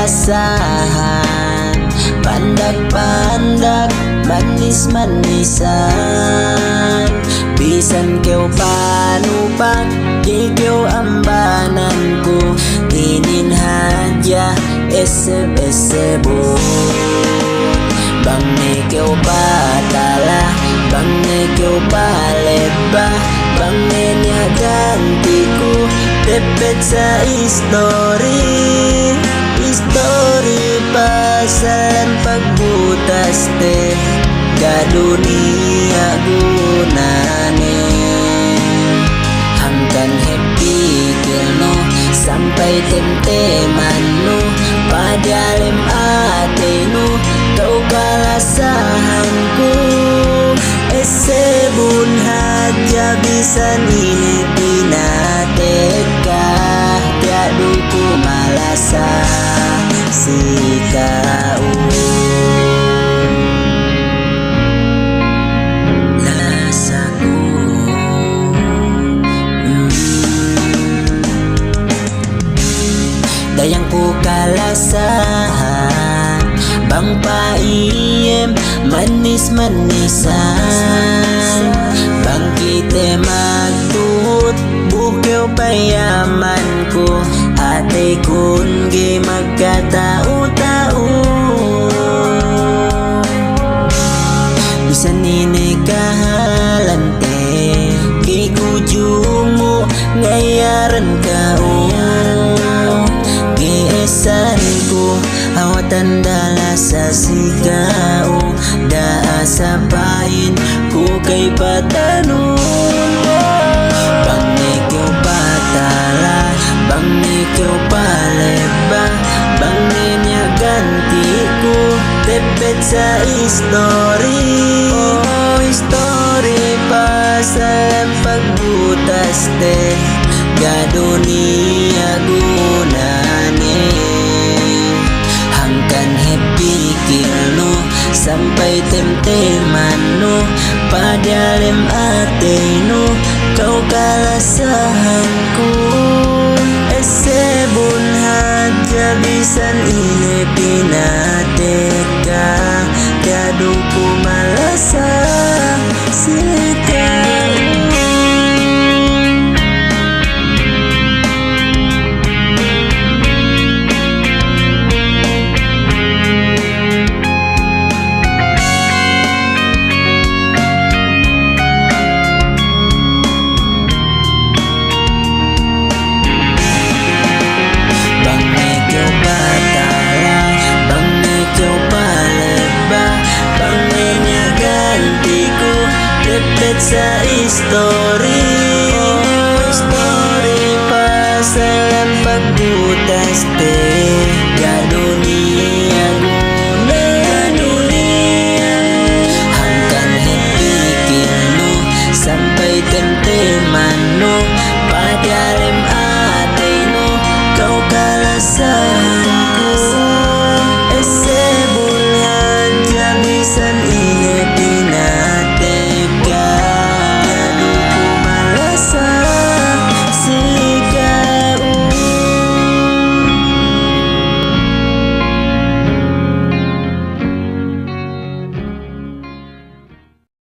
kalasahan, pandak-pandak, manis-manisan. Bisan kau panupak, di kau ambananku, inin haja eseb-esebo. Bang ne kau patala, bang ne kau paleba, bang ne nya gantiku, tepet sa history, history pasan pagbutas te ka dunia gunane. Hangkan happy kilno sampai temteman no, padalem atenu kau kalasahanku. Esebun haja bisa ini pinateka, tiaduku malasa si kau. Dayang ku kalasahan, bang paiem manis-manisan. Bang kita magtuhot, bukyo payamanku, ate kun gi magkatao-tao. Bisa nini kahalante, kay kujumo ngayaran kao. Geesanku awatan dala sa sigao, daasa pain ku kay patanong. Bang ikaw patala, bang ikaw paleba, bang niya gantiku, tepet sa history. Oh, history pasal pagbutas te ga dunia gunane. Hangkan happy kilno sampai temteman no, padalem ateno kau kalasahanku. Esebun haja bisan ini pinateka, tiaduku malasa si